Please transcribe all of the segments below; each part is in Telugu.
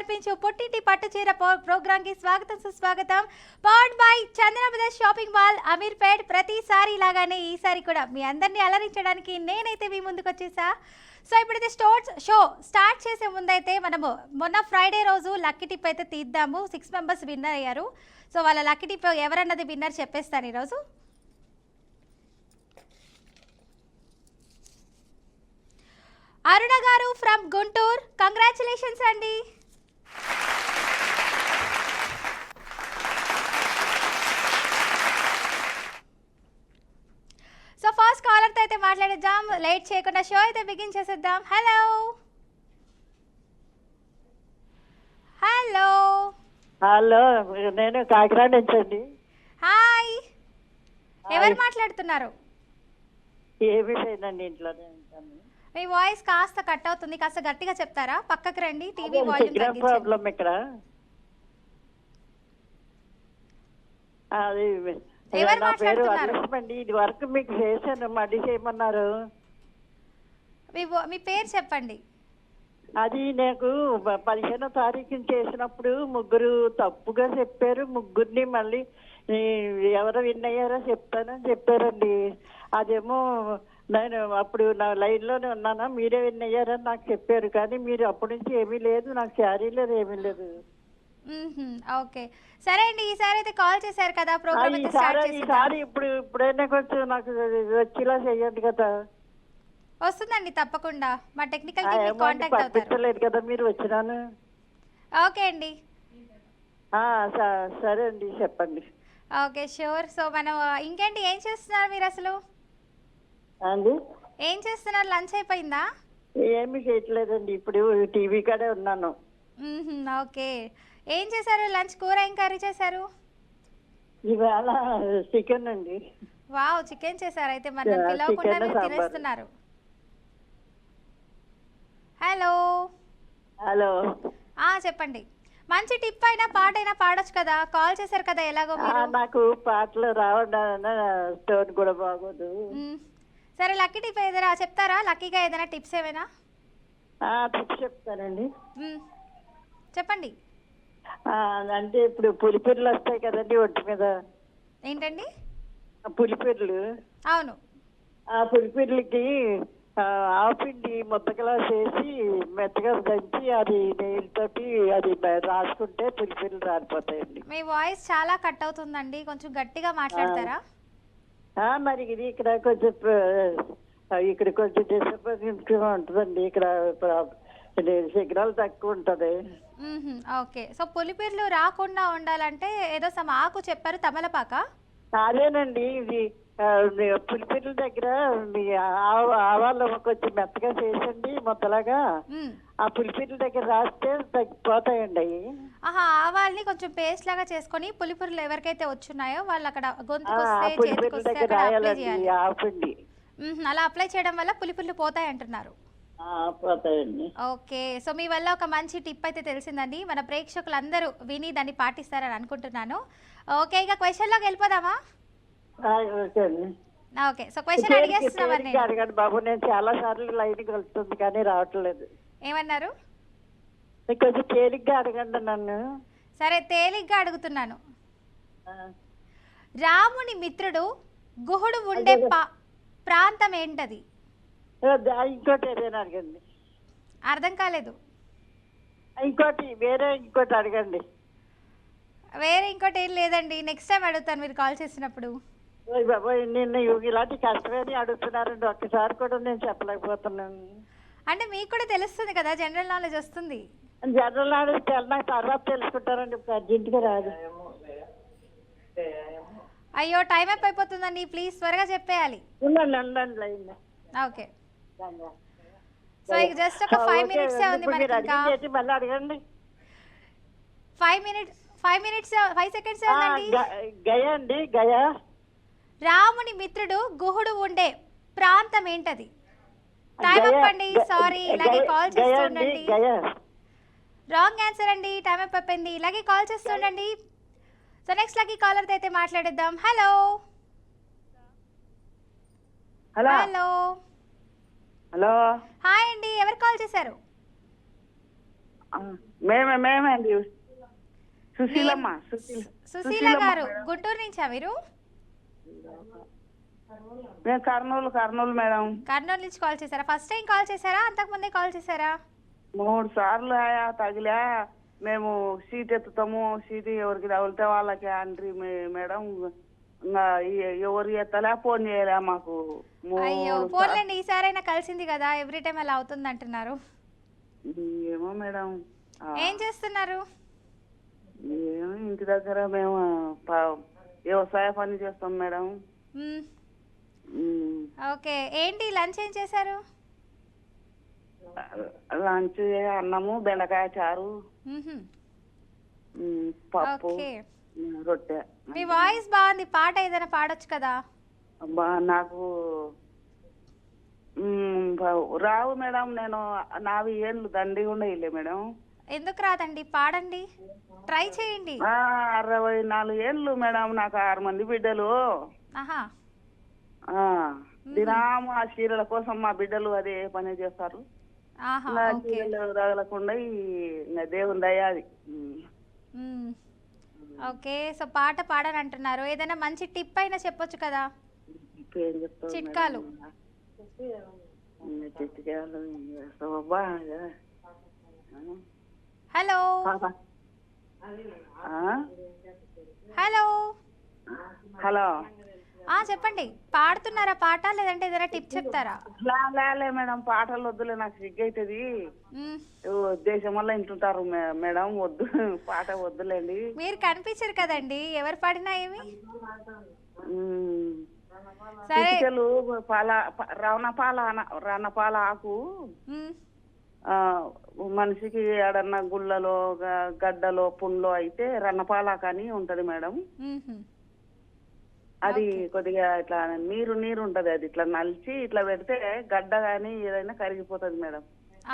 కల్పించు పుట్టింటి పట్టు చీర ప్రోగ్రామ్ కి స్వాగతం సుస్వాగతం. Powered by Chandana brothers shopping mall Ameerpet. ప్రతిసారి ఇలాగానే ఈసారి కూడా మీ అందరినీ అలరించడానికి నేనైతే మీ ముందుకు వచ్చేసా. సో ఇప్పుడైతే షో స్టార్ట్ చేసే ముందైతే మనము మొన్న ఫ్రైడే రోజు లక్కీ టిప్ అయితే తీద్దాము. 6 మెంబర్స్ విన్నర్ అయ్యారు. సో వాళ్ళ లక్కీ టిప్ ఎవరన్నది విన్నర్ చెప్పేస్తాను ఈరోజు. అరుణ గారు ఫ్రమ్ గుంటూరు, కంగ్రాచులేషన్స్ అండి. సో ఫస్ట్ కాలర్తో అయితే మాట్లాడేద్దాం, లేట్ చేయకుండా షో అయితే బిగిన్ చేసేద్దాం. హలో హలో హలో, నేను కాకినాడ నుంచి అండి. హాయ్, ఎవరు మాట్లాడుతున్నారు? ఏమీ లేదండి, ఇంట్లోనే ఉంటాను. మీ వాయిస్ కాస్త కట్ అవుతుంది, కాస్త గట్టిగా చెప్తారా? పక్కకు రండి, టీవీ వాల్యూమ్ తగ్గించండి. ప్రాబ్లం ఇక్కడ. అది ఎవరు నా పేరు మాట్లాడుతున్నారు? అదృష్టమండి. ఇది వరకు మీకు చేశాను, మళ్ళీ చేయమన్నారు. మీ పేరు చెప్పండి. అది నాకు 15వ తారీఖున చేసినప్పుడు ముగ్గురు తప్పుగా చెప్పారు. ముగ్గురిని మళ్ళీ ఎవరు విన్ అయ్యారో చెప్తానని చెప్పారండి. అదేమో నేను అప్పుడు నా లైన్లోనే ఉన్నానా, మీరే విన్ అయ్యారని నాకు చెప్పారు. కానీ మీరు అప్పటి నుంచి ఏమీ లేదు, నాకు శారీ లేదు, ఏమీ లేదు. ఓకే, సరే అండి. ఈసారి అయితే కాల్ చేశారు కదా, ప్రోగ్రామ్ అయితే స్టార్ట్ చేసేద్దాం. ఈసారి ఇప్పుడైనా కొంచెం నాకు వచ్చేలా చెయ్యండి కదా. వస్తుందండి తప్పకుండా, మా టెక్నికల్ టీమ్ ని కాంటాక్ట్ అవుతారు. పంపించలేదు కదా మీరు వచ్చినాను. ఓకే అండి. సరే అండి, చెప్పండి. Okay, sure. సో మనం ఇంకేంటి, ఏం చేస్తున్నారు మీరు అసలు? అండి ఏం చేస్తున్నారు? లంచ్ అయిపోయిందా? ఏమి చేయట్లేదండి, ఇప్పుడు టీవీ కాడే ఉన్నాను. ఓకే, ఏం చేశారు లంచ్? కూర ఏం కర్రీ చేశారు? ఇవాళ చికెన్ అండి. వావ్, చికెన్ చేశారు. అయితే మనం పిలవకుండా మీరు తినేస్తున్నారు. హలో హలో, చెప్పండి. మంచి టిప్ అయినా పాట అయినా పాడొచ్చు కదా, కాల్ చేశారు కదా ఎలాగో మీరు. నాకు పాటలు రావడం స్టోన్ కూడా బాగోదు. సరే, లక్కీ టిప్ ఏదైనా చెప్తారా? లక్కీగా ఏదైనా టిప్స్ ఏమైనా? టిప్స్ చెప్తానండి. చెప్పండి. అంటే ఇప్పుడు పులిపిర్లు వస్తాయి కదండి ఒంటి మీద. ఏంటండి? పులిపిర్లు. అవును. ఆ పులిపిర్లకి ఆపిండి ముద్దకలా చేసి మెత్తగా దంచి అది నెయ్యితోటి అది రాసుకుంటే పులిపిర్లు రాలిపోతాయండి. మీ వాయిస్ చాలా కట్ అవుతుందండి, కొంచెం గట్టిగా మాట్లాడతారా? మరి ఇది ఇక్కడ కొంచెం డిస్టర్బెన్స్ ఉంటుందండి. ఇక్కడ సిగ్నల్ తక్కువ ఉంటుంది. ఓకే, సో పులిపిర్లు రాకుండా ఉండాలంటే ఏదో ఆకు చెప్పారు, తమలపాక? అదేనండి, ఇది పులిపిర్ల దగ్గర ఆవాలు కొంచెం మెత్తగా చేసండి ముద్దలాగా. ఆ పులిపిర్ల దగ్గర రాస్తే తగ్గిపోతాయండి అవి. ఆవాల్ని కొంచెం పేస్ట్ లాగా చేసుకొని పులిపిర్లు ఎవరికైతే వచ్చున్నాయో వాళ్ళు అక్కడ అలా అప్లై చేయడం వల్ల పులిపిర్లు పోతాయి అంటున్నారు. పోతాయండి. ఓకే, సో మీ వల్ల ఒక మంచి టిప్ అయితే తెలిసిందండి. మన ప్రేక్షకులందరూ విని దాన్ని పాటిస్తారని అనుకుంటున్నాను. ఓకే, ఇక క్వశ్చన్ లోకి వెళ్ళిపోదామా? ఓకే, సో క్వశ్చన్ అడిగేస్తున్నాను. అడగండి బాబు, నేను చాలా సార్లు లైన్ కలుస్తుంది కానీ రావట్లేదు. ఏమన్నారు? కొంచెం తేలిగ్గా అడగండి నన్ను. సరే, తేలిగ్గా అడుగుతున్నాను. రాముని మిత్రుడు గుహుడు ఉండే ప్రాంతం ఏంటది? ఇంకోటి ఏదైనా అడగండి. అర్థం కాలేదు. ఇంకోటి అడగండి. వేరే ఇంకోటి ఏం లేదండి, నెక్స్ట్ టైం అడుగుతాను మీరు కాల్ చేసినప్పుడు. బాబాయ్, నిన్న ఇలాంటి కష్టమేది అడుగుతున్నారండి, ఒక్కసారి కూడా నేను చెప్పలేకపోతున్నాను. అంటే మీకు కూడా తెలుస్తుంది కదా, జనరల్ నాలెడ్జ్ వస్తుంది. జనరల్ నాలెడ్జ్ నాకు తర్వాత తెలుసుకుంటారండి, అర్జెంట్గా రాదు. అయ్యో, టైం అప్ అయిపోతుందండి, ప్లీజ్ త్వరగా చెప్పేయాలి. ఓకే, సో ఇక జస్ట్ ఒక 5 minutes ఉంది మనకి. ఇంకా మళ్ళీ అడగండి. 5 seconds ఉందండి. గయా అండి, గయా. రాముని మిత్రుడు గుహుడు ఉండే ప్రాంతం ఏంటది? టైం అప్ అండి, సారీ. ఇలాగే కాల్ చేస్తుండండి. రాంగ్ ఆన్సర్ అండి, టైం అప్ అయిపోయింది. ఇలాగే కాల్ చేస్తుండండి. సో నెక్స్ట్ లక్కీ కాలర్ అయితే మాట్లాడేద్దాం. హలో హలో హలో, హాయ్ అండి, ఎవరు కాల్ చేశారు? ఆ, మేమే అండి. సుశీలమ్మ సుశీల గారు గుంటూరు నుంచా మీరు? మేము కర్నూలు మేడం. కర్నూలు నుంచి కాల్ చేశారా? ఫస్ట్ టైం కాల్ చేశారా, అంతకుముందే కాల్ చేశారా? 3 సార్లు ఆయా తగిలా. మేము సీట్ ఎత్తుతాము, సీట్ ఎవరికి తగిలితే వాళ్ళకి అండ్రి మేడం. ఇంకా ఎవరు ఎత్తలే, ఫోన్ చేయలే మాకు. అయ్యో, పోన్లేండి, ఈసారైనా కలిసింది కదా, ఎవ్రీ టైం అలా అవుతుంది అంటున్నారు. ఏమో మేడం. ఏం చేస్తున్నారు? ఏమో ఇంటి దగ్గర మేము వ్యవసాయ పని చేస్తాం మేడం. మ్మ్. ఓకే, ఏంటి లంచ్ ఏం చేశారు? లంచ్ అన్నము, బెండకాయ చారు, మ్మ్హ్మ్. పప్పు, ఓకే. రొట్టె. మీ వాయిస్ బాగుంది, పాట ఏదైనా పాడొచ్చు కదా. నాకు రావు మేడం. నేను 4 ఏళ్ళు దండి కూడా ఇల్లే మేడం. ఎందుకు రాదండి, పాడండి, ట్రై చేయండి. 64 ఏళ్ళు మేడం. నాకు 6 మంది బిడ్డలు. ఆహా. దినాము ఆ చీరల కోసం మా బిడ్డలు అదే పని చేస్తారు. ఆహా, ఓకే. చీరలు తగలకుండా దేవుని దయాది. ఓకే, సో పాట పాడని అంటున్నారు, ఏదైనా మంచి టిప్ అయినా చెప్పొచ్చు కదా, ఏం చెప్తావు చిట్కాలు. చిట్కాలు హలో హలో హలో. చెప్పండి, పాడుతున్నారా పాట, లేదంటే ఏదైనా టిప్ చెప్తారా? లే మేడం, పాటలు వద్దులే, నాకు సిగ్గు అవుతుంది. దేశం వల్ల ఇంటుంటారు మేడం, వద్దు, పాట వద్దులేండి. మీరు కనిపించరు కదండి, ఎవరు పాడినా ఏమి. సరే, రణపాల ఆకు మనిషికి ఏడన్నా గుళ్ళలో గడ్డలో పుండ్లో అయితే రణపాలాకు అని ఉంటది మేడం. అది కొద్దిగా ఇట్లా నీరు ఉంటది, అది ఇట్లా నలిచి ఇట్లా పెడితే గడ్డ కానీ ఏదైనా కరిగిపోతుంది మేడం.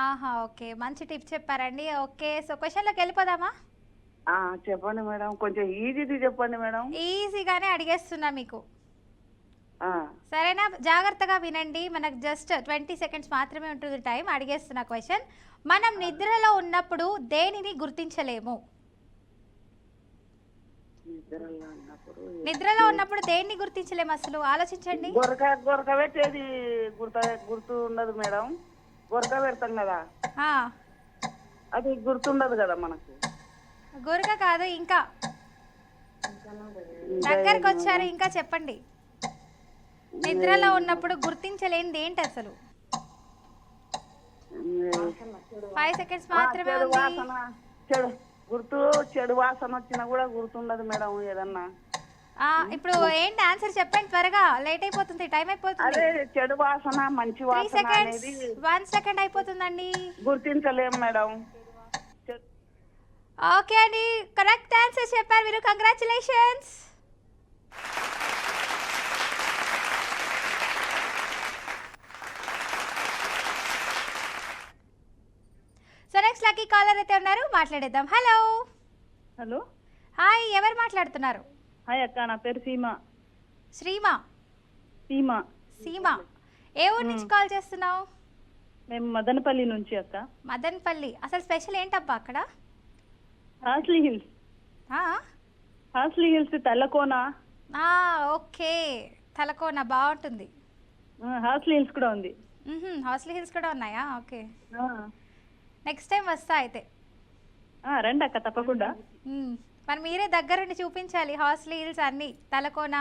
ఆహా, ఓకే, మంచి టిప్ చెప్పారండి. ఓకే, సో క్వశ్చన్లోకి వెళ్ళిపోదామా? చెప్పండి మేడం, కొంచెం ఈజీది చెప్పండి మేడం. ఈజీగానే అడిగేస్తున్నా మీకు, సరేనా? జాగ్రత్తగా వినండి, మనకు జస్ట్ 20 సెకండ్స్ మాత్రమే ఉంటుంది టైం. అడిగేస్తున్న క్వశ్చన్, మనం నిద్రలో ఉన్నప్పుడు దేనిని గుర్తించలేము? నిద్రలో ఉన్నప్పుడు దేన్ని గుర్తించలేము అసలు, ఆలోచించండి. గొరక పెట్టేది గుర్తు ఉండదు మేడం. గొరక పెడతాం కదా, అది గుర్తుండదు కదా మనకు. గొరక కాదు, ఇంకా దగ్గరకు వచ్చారు, ఇంకా చెప్పండి. నిద్రలో ఉన్నప్పుడు గుర్తించలేనిది ఏంటి అసలు? 5 సెకండ్స్ మాత్రమే ఉంది. చెడు వాసన వచ్చినా కూడా గుర్తుండదు మేడం ఏదన్నా. ఇప్పుడు ఏంటి ఆన్సర్ చెప్పండి త్వరగా, లేట్ అయిపోతుంది, టైం అయిపోతుంది. అదే చెడు వాసన, మంచి వాసన అనేది 1 సెకండ్ అయిపోతుందండి, గుర్తించలేము మేడం. ఓకే అండి, కరెక్ట్ ఆన్సర్ చెప్పారు మీరు, congratulations. So next lucky caller అయితే ఉన్నారు, మాట్లాడేద్దాం. హలో హలో, హాయ్, ఎవరు మాట్లాడుతున్నారు? హాయ్ అక్క, నా పేరు సీమా. శ్రీమా? సీమా, ఏ ఊరు నుంచి కాల్ చేస్తున్నావు? మేము మదనపల్లి నుంచి అక్క. మదనపల్లి, అసలు స్పెషల్ ఏంటబ్బా అక్కడ? హాస్లీ హిల్స్ తలకోన. ఓకే, తలకోన బాగుంటుంది. హాస్లీ హిల్స్ కూడా ఉంది. హాస్లీ హిల్స్ కూడా ఉన్నాయా? ఓకే, నెక్స్ట్ టైం వస్తా అయితే. రండి అక్క, తప్పకుండా. మరి మీరే దగ్గరుండి చూపించాలి హాస్లీ హిల్స్ అన్ని, తలకోన.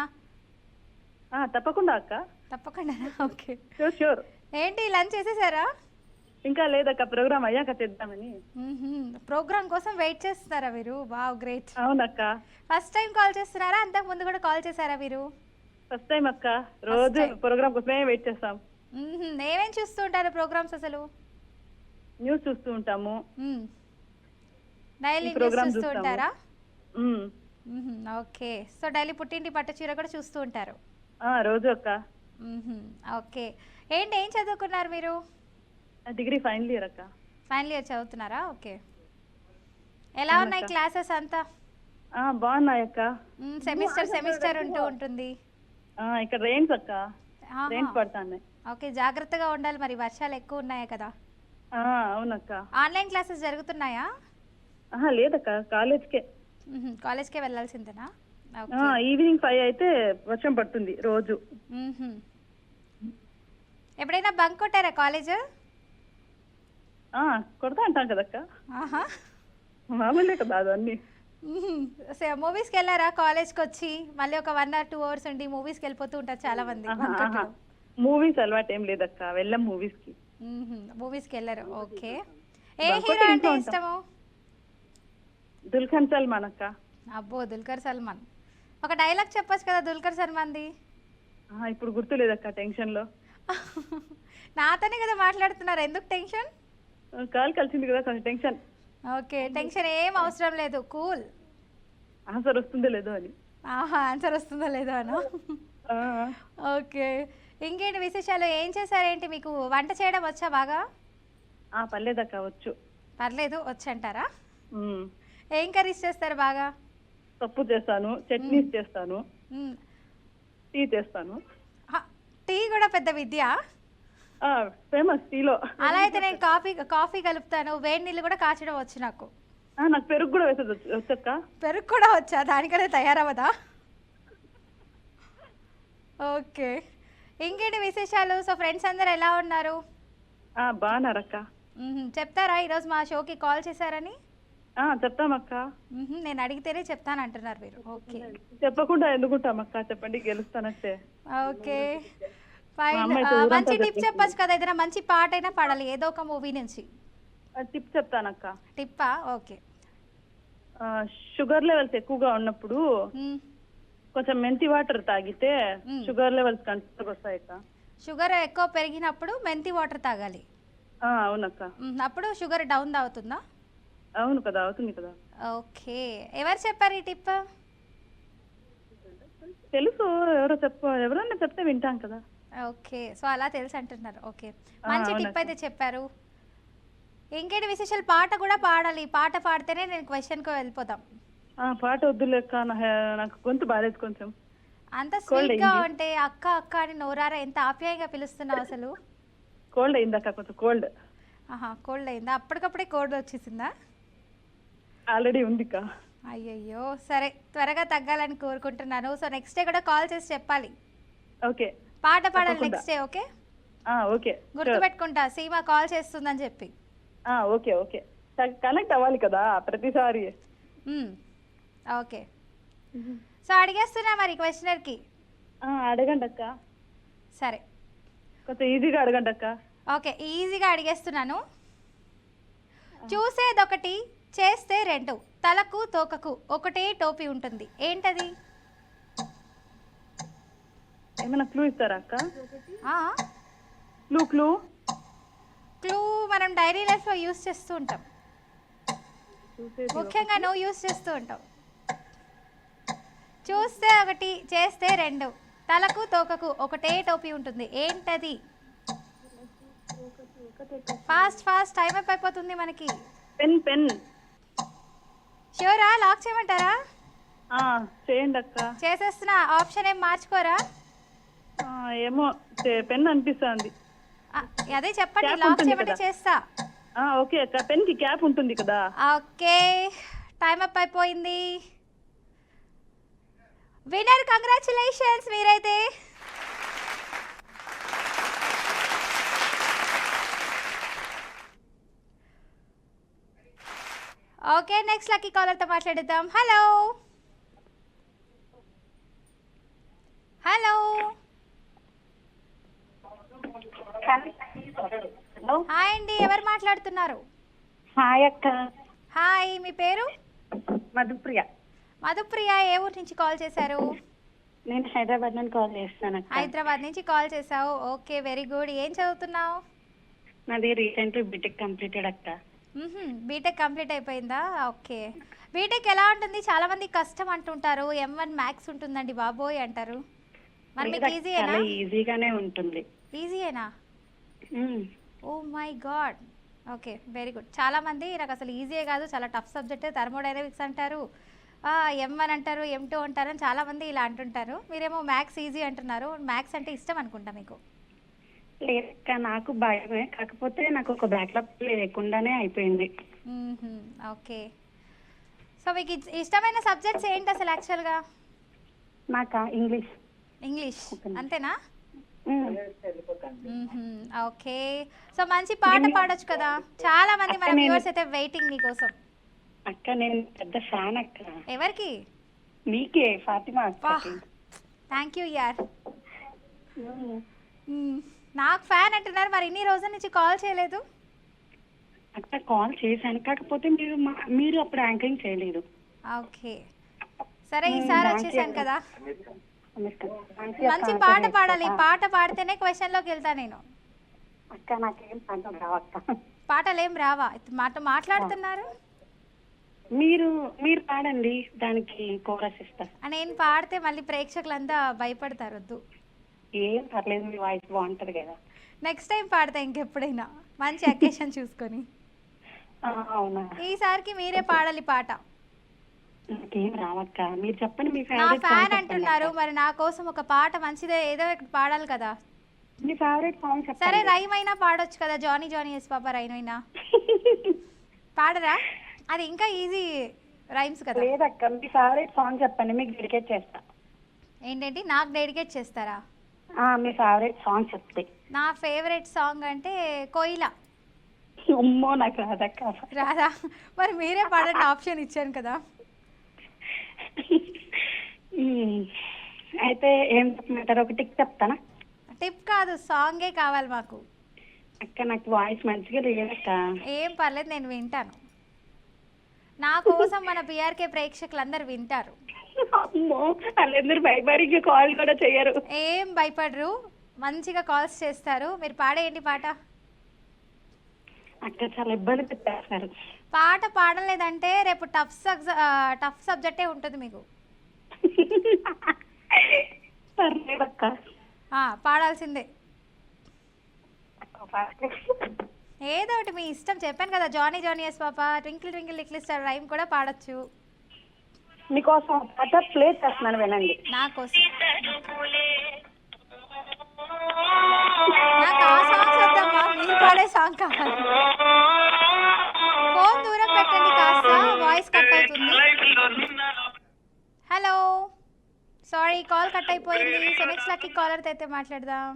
తప్పకుండా అక్క, తప్పకుండా. Okay, sure. ఏంటి లంచ్ చేసేసారా? ఇంకా లేదక్క, ప్రోగ్రామ్ అయ్యాక చేద్దామని. ప్రోగ్రామ్ కోసం వెయిట్ చేస్తున్నారా మీరు? Wow, great. అవునక్క. ఫస్ట్ టైం కాల్ చేస్తున్నారా, అంతకు ముందు కూడా కాల్ చేశారా మీరు? ఫస్ట్ టైం అక్క, రోజు ప్రోగ్రామ్ కోసమే వెయిట్ చేస్తాం. ఏమేం చూస్తూ ఉంటారు ప్రోగ్రామ్స్ అసలు? న్యూస్ చూస్తూ ఉంటాము. డైలీ న్యూస్ చూస్తూ ఉంటారా? ఓకే, సో డైలీ పుట్టింటి పట్టు చీర కూడా చూస్తూ ఉంటారు రోజు అక్క. ఓకే, ఏంటి ఏం చదువుకున్నారు మీరు? డిగ్రీ ఫైనల్ ఇయర్ అక్క. ఫైనల్ ఇయర్ చదువుతున్నారా? ఓకే, ఎలా ఉన్నాయి క్లాసెస్ అంతా? బాగున్నాయి అక్క. సెమిస్టర్ ఉంటూ ఉంటుంది. ఇక్కడ రెయిన్స్ అక్క, రెయిన్స్ పడుతున్నాయి. ఓకే, జాగ్రత్తగా ఉండాలి మరి, వర్షాలు ఎక్కువ ఉన్నాయి కదా. ఆ, అవునక్క. ఆన్లైన్ క్లాసెస్ జరుగుతున్నాయా? లేదక్క, కాలేజ్కే. కాలేజ్కే వెళ్ళాల్సిందేనా? ఆ, ఓకే. ఈవినింగ్ 5 అయితే వర్షం పడుతుంది రోజు. మ్మ్హ. ఎప్పుడైనా బంక్ కొట్టారా కాలేజ్? ఆ, కొడతా అంటాం కదక్క, ఆహా. మామూలే కదా అవన్నీ. మూవీస్కి వెళ్ళారా కాలేజ్కి వచ్చి మళ్ళీ ఒక 1 or 2 hours ఉండి మూవీస్కి వెళ్ళిపోతూ ఉంటారు చాలా మంది బంక్ కొట్టడం. మూవీస్ అలవాటు ఏం లేదక్క, వెళ్ళాం మూవీస్ కి. మూవీస్కి వెళ్ళారు. ఓకే. ఏ బంక్ హీరో కొట్టి అంటే ఇంట్లో ఉంటాం. ఇష్టము? దుల్కన్ సల్మాన్ అక్క. అబ్బో, దుల్కర్ సల్మాన్. ఒక డైలాగ్ చెప్పొచ్చు కదా దుల్కర్ సల్మాన్ది. ఇప్పుడు గుర్తులేదక్క టెన్షన్ లో. నాతోనే కదా మాట్లాడుతున్నారు, ఎందుకు టెన్షన్? కాల్ కలిసింది కదా కొంచెం టెన్షన్. ఓకే, టెన్షన్ ఏం అవసరం లేదు, కూల్. ఆన్సర్ వస్తుందో లేదో అని. ఆహా, ఆన్సర్ వస్తుందో లేదో అను. ఆ, ఓకే. ఇంకేంటి విశేషాలు? ఏం చేశారేంటి? మీకు వంట చేయడం వచ్చా బాగా? పర్లేదక్క, వచ్చు. పర్లేదు, వచ్చంటారా? ఉమ్, ఏం కర్రీస్ చేస్తారు బాగా? పప్పు చేస్తాను, చట్నీస్ చేస్తాను, మ్మ్. టీ చేస్తాను. టీ కూడా పెద్ద విద్య. ఫేమస్ టీలో. అలా అయితే నేను కాఫీ కలుపుతాను, వేడి నీళ్ళు కూడా కాచడం వచ్చు నాకు. నాకు పెరుగు కూడా వేసేది వచ్చక్క. పెరుగు కూడా వచ్చా? దానికనే తయారవదా? ఓకే. ఇంకేంటి విశేషాలు? సో ఫ్రెండ్స్ అందరు ఎలా ఉన్నారు? బాగున్నారక్క. చెప్తారా ఈరోజు మా షోకి కాల్ చేశారని? చెప్తామక్క. నేను అడిగితేనే చెప్తాను అంటున్నారు మీరు. ఓకే. చెప్పకుండా ఎందుకుంటామక్క, చెప్పండి, గెలుస్తానంటే. ఓకే మా ఫైన్. అమ్మ అయితే ఊరంతా మంచి టిప్ చెప్తుంది. చెప్పొచ్చు కదా, ఏదైనా మంచి పాట అయినా పాడాలి, ఏదో ఒక మూవీ నుంచి. టిప్ చెప్తానక్క. టిప్పా? ఓకే. షుగర్ లెవెల్స్ ఎక్కువగా ఉన్నప్పుడు కొంచెం మెంతి వాటర్ తాగితే షుగర్ లెవెల్స్ కంట్రోల్ వస్తాయక్క. షుగర్ ఎక్కువ పెరిగినప్పుడు మెంతి వాటర్ తాగాలి. అవునక్క. అప్పుడు షుగర్ డౌన్ అవుతుందా? అవును కదా, అవుతుంది కదా. ఓకే. ఎవరు చెప్పారు ఈ టిప్? తెలుసు, ఎవరన్నా చెప్తే వింటాం కదా. ఓకే, సో అలా తెలుసు అంటున్నారు. ఓకే, మంచి టిప్ అయితే చెప్పారు. ఇంకేంటి విశేషాలు? పాట కూడా పాడాలి, పాట పాడితేనే నేను క్వశ్చన్కి వెళ్ళిపోతాం. పాట వద్దులేక్క, నాకు గొంతు బాలేదు కొంచెం. అంత స్వీట్గా ఉంటే అక్క అక్క అని నోరారా ఎంత ఆప్యాయంగా పిలుస్తున్నావు అసలు. కోల్డ్ అయిందక్క, కొంచెం కోల్డ్. కోల్డ్ అయిందా? అప్పటికప్పుడే కోల్డ్ వచ్చేసిందా? ఆల్రెడీ ఉందిక్క. అయ్యయ్యో, సరే, త్వరగా తగ్గాలని కోరుకుంటున్నాను. సో నెక్స్ట్ డే కూడా కాల్ చేసి చెప్పాలి. ఓకే, పాట పాడాలి తప్పకుండా. Next day. ఓకే, ఓకే, గుర్తుపెట్టుకుంటా, సీమ కాల్ చేస్తుందని చెప్పి. ఓకే ఓకే, కనెక్ట్ అవ్వాలి కదా ప్రతిసారి. ఓకే, సో అడిగేస్తున్నా మరి క్వశ్చనర్కి. అడగండి అక్క, సరే, కొంచెం ఈజీగా అడగండి అక్క. ఓకే, ఈజీగా అడిగేస్తున్నాను. చూసేదొకటి, చేస్తే 2, తలకు తోకకు ఒకటే టోపీ ఉంటుంది, ఏంటది? ఏమైనా క్లూ ఇస్తారా అక్క? ఆ, క్లూ క్లూ మనం డైలీ లైఫ్లో యూస్ చేస్తూ ఉంటాం, ముఖ్యంగా నువ్వు యూస్ చేస్తూ ఉంటావు. చూస్తే ఒకటి, చేస్తే 2, తలకు తోకకు ఒకటే టోపీ ఉంటుంది, ఏంటది? ఫాస్ట్ ఫాస్ట్, టైం అప్ అయిపోతుంది మనకి. పెన్. ష్యూరా? లాక్ చేయమంటారా? చేయండి అక్క. చేసేస్తున్నా, ఆప్షన్ ఏం మార్చుకోరా? ఏమో పెన్ అనిపిస్తుంది. అదే చెప్పండి, Cap లాక్ ఉంటుంది చేయమంటే కదా. చేస్తా. ఓకే అక్క, పెన్ కి క్యాప్ ఉంటుంది కదా. ఓకే, టైం అప్ అయిపోయింది. విన్నర్, కంగ్రాచులేషన్స్ మీరైతే. ఓకే, నెక్స్ట్ లక్కీ కాలర్తో మాట్లాడిద్దాం. హలో హలో, హాయ్ అండి, ఎవరు మాట్లాడుతున్నారు? హాయ్ అక్క. హాయ్, మీ పేరు? మధుప్రియ. మధుప్రియ, ఏ ఊరు నుంచి కాల్ చేశారు? నేను హైదరాబాద్ నుండి కాల్ చేస్తాను అక్క. హైదరాబాద్ నుంచి కాల్ చేసావు. Okay, very good. ఏం చదువుతున్నావు? నాది రీసెంట్లీ బీటెక్ కంప్లీటెడ్ అక్క. బీటెక్ కంప్లీట్ అయిపోయిందా? ఓకే. బీటెక్ ఎలా ఉంటుంది? చాలా మంది కష్టం అంటుంటారు, M1 మ్యాథ్స్ ఉంటుందండి బాబోయ్ అంటారు. మరి మీకు ఈజీయేనా? చాలా ఈజీగానే ఉంటుంది. ఈజీయేనా? Oh my god. Okay, very good. చాలా మంది నాకు అసలు ఈజీయే కాదు, చాలా టఫ్ సబ్జెక్ట్, థర్మోడైనమిక్స్ అంటారు, M1 అంటారు, M2 అంటారు అని చాలామంది ఇలా అంటుంటారు. మీరేమో మ్యాథ్స్ ఈజీ అంటున్నారు. మ్యాథ్స్ అంటే ఇష్టం అనుకుంటా మీకు. లేదక్క, నాకు భయమే. కాకపోతే నాకు ఒక బ్యాక్లాగ్ లేకుండానే అయిపోయింది. ఓకే. సో మీకు ఇష్టమైన సబ్జెక్ట్స్ ఏంటి అసలు యాక్చువల్గా? నాకా ఇంగ్లీష్. ఇంగ్లీష్ అంతేనా? ఉమ్. ఓకే. సో మంచి పాట పాడొచ్చు కదా, చాలా మంది మన వ్యూవర్స్ అయితే వెయిటింగ్ నీకోసం. అక్క నేను పెద్ద ఫ్యాన్ అక్క. ఎవరికి? నీకే, ఫాతిమా అక్కకి. థ్యాంక్ యూ యార్. నాకు ఫ్యాన్ అంటున్నారు, మరి ఇన్ని రోజుల నుంచి కాల్ చేయలేదు. అక్క కాల్ చేశాను, కాకపోతే మీరు అప్పుడు యాంకరింగ్ చేయలేదు. ఓకే సరే, ఈసారి వచ్చేసాను కదా. మంచి పాట పాడాలి, పాట పాడితేనే క్వశ్చన్ లోకి వెళ్తా నేను. అక్క నాకేం పాటలు రావక్క. పాటలు ఏం రావా? మాట్లాడుతున్నారు. మీరు పాడండి, దానికి కోరస్ ఇస్తా. నేను పాడితే మళ్ళీ ప్రేక్షకులంతా భయపడతారు. వద్దు, ఏం పర్లేదు, మీ వాయిస్ బాగుంటది కదా. నెక్స్ట్ టైం పాడతా ఇంకెప్పుడైనా మంచి అకేషన్ చూసుకొని. అవునా? ఈసారికి మీరే పాడాలి పాట. నాకేం రావక్క, మీరు చెప్పండి. మీ నా ఫ్యాన్ అంటున్నారు, మరి నా కోసం ఒక పాట మంచిదే ఏదో ఒకటి పాడాలి కదా. మీ ఫేవరెట్ సాంగ్ చెప్పండి. సరే, రైమ్ అయినా పాడొచ్చు కదా. Johnny Johnny yes papa rhyme అయినా పాడరా? అది ఇంకా ఈజీ రైమ్స్ కదా. లేదక్క, మీ ఫేవరెట్ సాంగ్ చెప్పండి, మీకు డెడికేట్ చేస్తా. ఏంటండి, నాకు డెడికేట్ చేస్తారా? మీ ఫేవరెట్ సాంగ్ చెప్తే. నా ఫేవరెట్ సాంగ్ అంటే కోయిలా. అమ్మో, నాకు రాదక్క. రాదా? మరి మీరే పాడండి, ఆప్షన్ ఇచ్చాను కదా. అయితే ఏం చెప్పమంటారు, ఒక టిక్ చెప్తానా? టిప్ కాదు, సాంగే కావాలి మాకు. అక్క నాకు వాయిస్ మంచిగా లేదక్క. ఏం పర్లేదు, నేను వింటాను. నా కోసం మన పిఆర్కే ప్రేక్షకులందరూ వింటారు. అమ్మో, వాళ్ళందరూ భయపడి కాల్ కూడా చేయరు. ఏం భయపడరు, మంచిగా కాల్స్ చేస్తారు. మీరు పాడేయండి పాట. అక్క చాలా ఇబ్బంది పెట్టేస్తారు. పాట పాడలేదంటే రేపు టఫ్ సబ్జెక్టే ఉంటుంది మీకు. పర్లేదక్క. పాడాల్సిందే ఏదో ఒకటి, మీ ఇష్టం. చెప్పాను కదా, Johnny Johnny yes papa, twinkle twinkle little star rhyme కూడా పాడొచ్చు. మీకోసం పాట ప్లే చేస్తున్నాను, వినండి. నా కోసం. నాకు ఆ సాంగ్స్ వద్దమ్మా, మీరు పాడే సాంగ్ కావాలి. ఫోన్ దూరం పెట్టండి కాస్త, వాయిస్ కట్ అవుతుంది. హలో, సారీ కాల్ కట్ అయిపోయింది. సో నెక్స్ట్ లక్కీ కాలర్తో అయితే మాట్లాడదాం.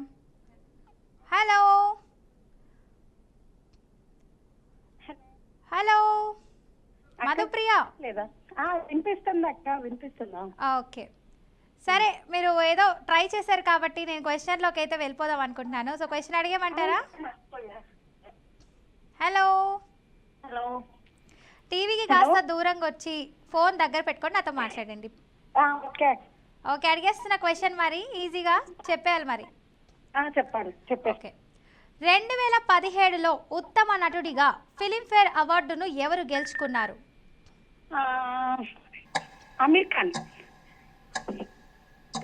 Hello hello, Madhupriya. లేదా? వినిపిస్తుంది అక్క, వినిపిస్తుందా? ఓకే సరే, మీరు ఏదో ట్రై చేశారు కాబట్టి నేను క్వశ్చన్లోకి అయితే వెళ్ళిపోదాం అనుకుంటున్నాను. సో క్వశ్చన్ అడిగేమంటారా? హలో హలో, టీవీకి కాస్త దూరంగా వచ్చి ఫోన్ దగ్గర పెట్టుకొని నాతో మాట్లాడండి. ఓకే ఓకే, అడిగేస్తున్న క్వశ్చన్ మరి ఈజీగా చెప్పేయాలి మరి. చెప్పండి. ఓకే, 2017లో ఉత్తమ నటుడిగా ఫిలింఫేర్ అవార్డును ఎవరు గెలుచుకున్నారు? అమీర్ ఖాన్.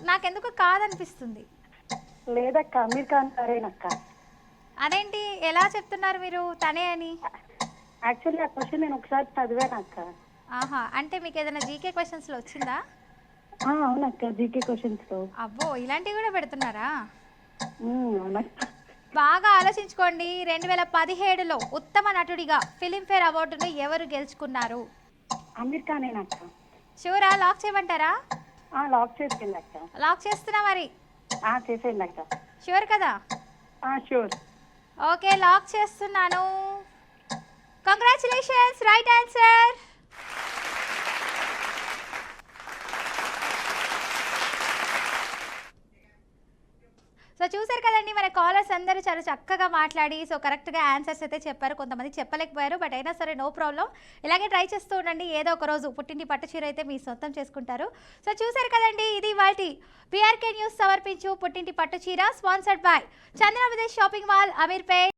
నాకెందుకు కాదనిపిస్తుంది. లేదక్క, అమీర్ ఖాన్ సరేనక్క. అదేంటి, ఎలా చెప్తున్నారు మీరు తనే అని? యాక్చువల్లీ ఆ క్వశ్చన్ నేను ఒకసారి చదివాను అక్క. ఆహా, అంటే మీకు ఏదైనా జీకే క్వశ్చన్స్లో వచ్చిందా? అవునక్క, జీకే క్వశ్చన్స్ లో. అబ్బో, ఇలాంటివి కూడా పెడుతున్నారా? అవునక్క. బాగా ఆలోచించుకోండి. 2017లో ఉత్తమ నటుడిగా ఫిలింఫేర్ అవార్డును ఎవరు గెలుచుకున్నారు? అమీర్ ఖానేనక్క. షూరా? లాక్ చేయమంటారా? లాక్ చేసేయండి అక్క. లాక్ చేస్తున్నా మరి. చేసేయండి అక్క. షూర్ కదా? షూర్. ఓకే, లాక్ చేస్తున్నాను. Congratulations, right answer. సో చూసారు కదండి, మన కాలర్స్ అందరూ చాలా చక్కగా మాట్లాడి సో కరెక్ట్గా ఆన్సర్స్ అయితే చెప్పారు. కొంతమంది చెప్పలేకపోయారు, బట్ అయినా సరే నో ప్రాబ్లం. ఇలాగే ట్రై చేస్తూ ఉండండి, ఏదో ఒక రోజు పుట్టింటి పట్టు చీర అయితే మీ సొంతం చేసుకుంటారు. సో చూసారు కదండి, ఇది వాటి పిఆర్కే న్యూస్ సమర్పించు పుట్టింటి పట్టు చీర, sponsored by Chandra Videsh shopping mall, Ameerpet.